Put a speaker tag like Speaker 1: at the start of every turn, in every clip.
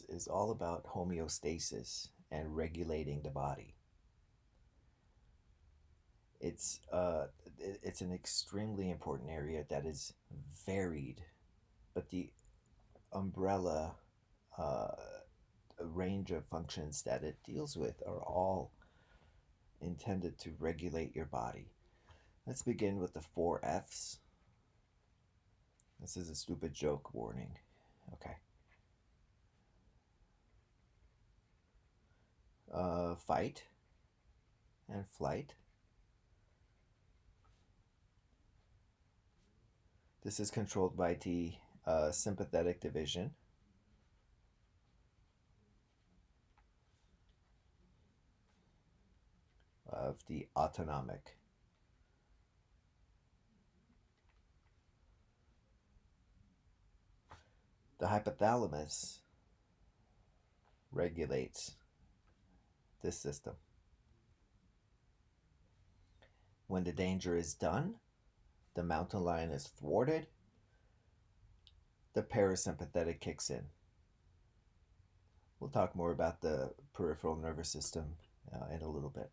Speaker 1: Is all about homeostasis and regulating the body. It's uh, it's an extremely important area that is varied, but the umbrella uh, range of functions that it deals with are all intended to regulate your body. Let's begin with the four F's. This is a stupid joke warning. Okay. Fight and flight. This is controlled by the sympathetic division of the autonomic. The hypothalamus regulates this system. When the danger is done, the mountain lion is thwarted, the parasympathetic kicks in. We'll talk more about the peripheral nervous system in a little bit.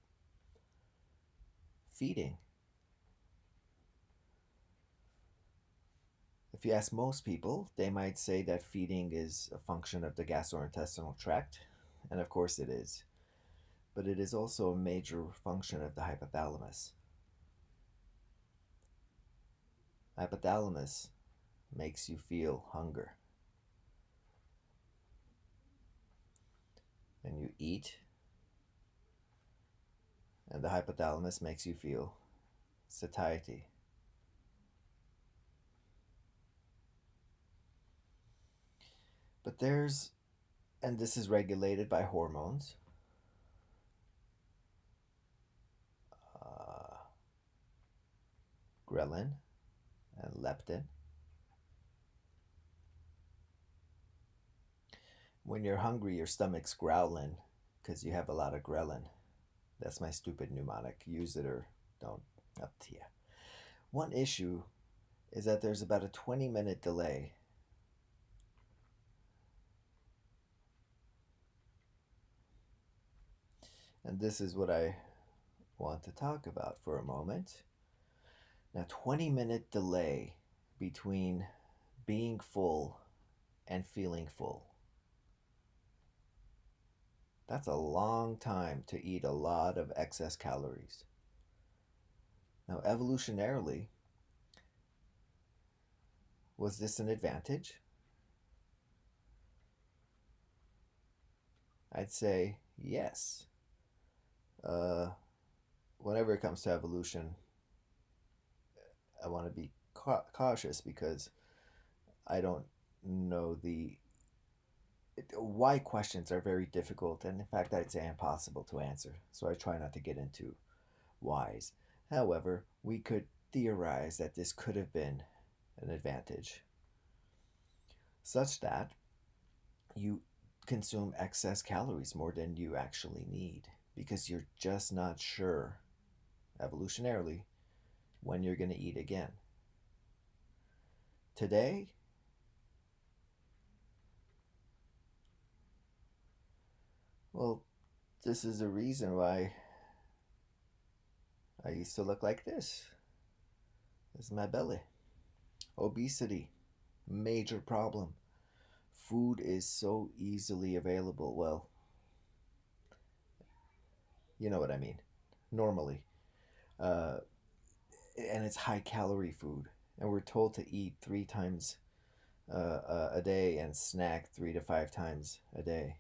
Speaker 1: Feeding. If you ask most people, they might say that feeding is a function of the gastrointestinal tract, and of course it is. But it is also a major function of the hypothalamus. Hypothalamus makes you feel hunger. And you eat, and the hypothalamus makes you feel satiety. But and this is regulated by hormones. Uh, Ghrelin and leptin. When you're hungry, your stomach's growling because you have a lot of ghrelin. That's my stupid mnemonic. Use it or don't. Up to you. One issue is that there's about a 20-minute delay. And this is what I want to talk about for a moment. Now, 20-minute delay between being full and feeling full. That's a long time to eat a lot of excess calories. Now, evolutionarily, was this an advantage? I'd say yes. Uh, Whenever it comes to evolution, I want to be cautious because I don't know why questions are very difficult, and in fact, I'd say impossible to answer. So I try not to get into whys. However, we could theorize that this could have been an advantage, such that you consume excess calories more than you actually need because you're just not sure, evolutionarily, when you're going to eat again. Today, well, this is a reason why I used to look like this. This is my belly. Obesity, major problem. Food is so easily available. Well, you know what I mean. Normally. Uh, and it's high calorie food. And we're told to eat three times a day and snack 3 to 5 times a day.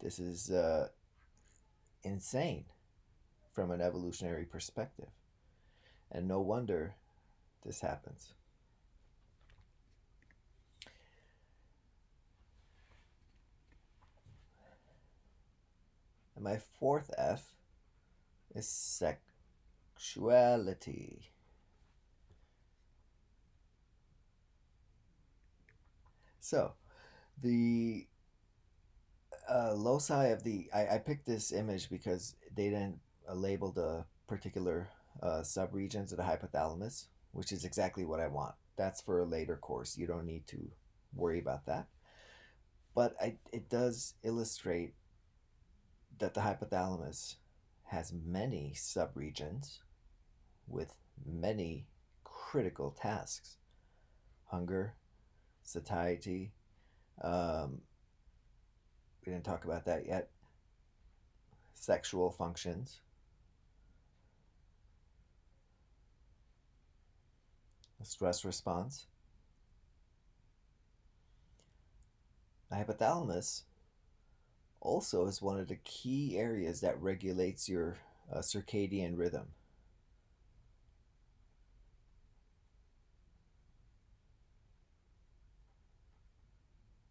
Speaker 1: This is insane from an evolutionary perspective. And no wonder this happens. And my fourth F is sexuality. So, the loci of I picked this image because they didn't label the particular subregions of the hypothalamus, which is exactly what I want. That's for a later course. You don't need to worry about that. But it does illustrate that the hypothalamus has many subregions with many critical tasks: hunger, satiety. Um, we didn't talk about that yet. Sexual functions, stress response. The hypothalamus also is one of the key areas that regulates your circadian rhythm,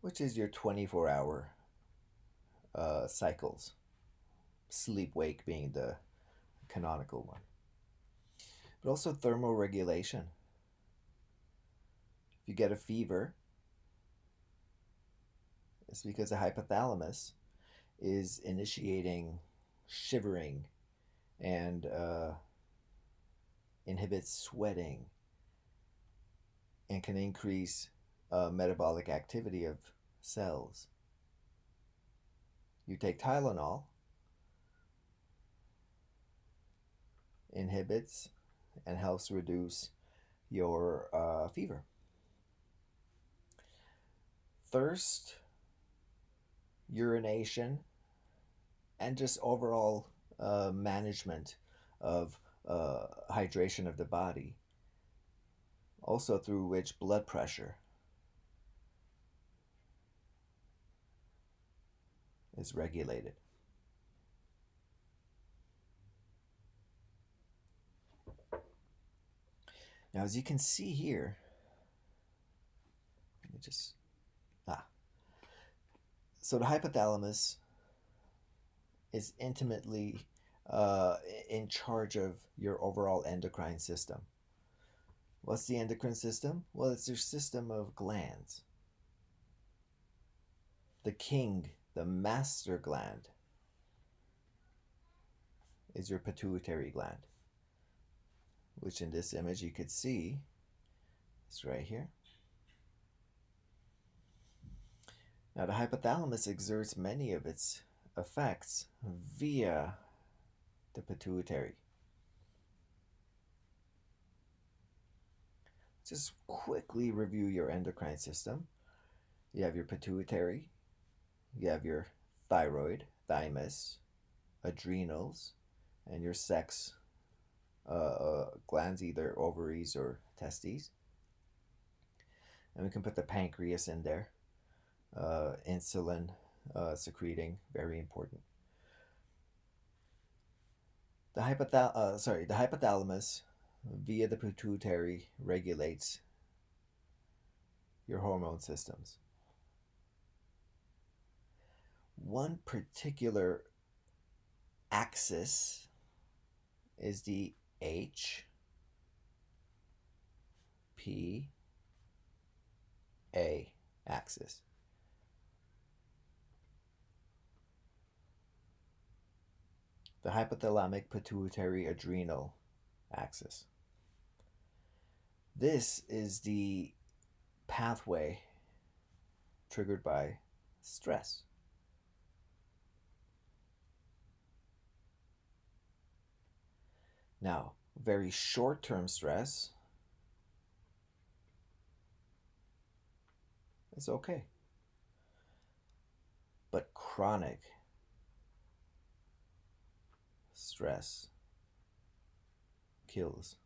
Speaker 1: which is your 24-hour cycles, sleep wake being the canonical one. But also thermoregulation. If you get a fever, it's because the hypothalamus is initiating shivering and inhibits sweating and can increase metabolic activity of cells. You take Tylenol, inhibits and helps reduce your fever. Thirst, urination, and just overall management of hydration of the body, also through which blood pressure is regulated. Now, as you can see here, let me just, so the hypothalamus is intimately in charge of your overall endocrine system. What's the endocrine system? Well, it's your system of glands. The king, the master gland, is your pituitary gland, which in this image you could see is right here. Now, the hypothalamus exerts many of its effects via the pituitary. Just quickly review your endocrine system. You have your pituitary, you have your thyroid, thymus, adrenals, and your sex glands, either ovaries or testes. And we can put the pancreas in there, insulin secreting, very important. The hypothalamus via the pituitary regulates your hormone systems. One particular axis is the HPA axis. The hypothalamic pituitary adrenal axis. This is the pathway triggered by stress. Now, very short-term stress is okay, but chronic stress kills.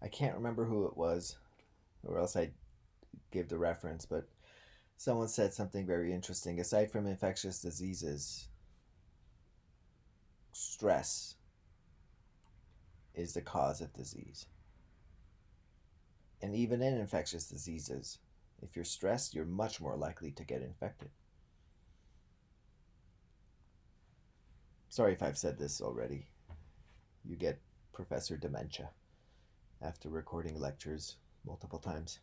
Speaker 1: I can't remember who it was, or else I'd give the reference, but someone said something very interesting. Aside from infectious diseases, stress is the cause of disease. And even in infectious diseases, if you're stressed, you're much more likely to get infected. Sorry if I've said this already. You get Professor Dementia after recording lectures multiple times.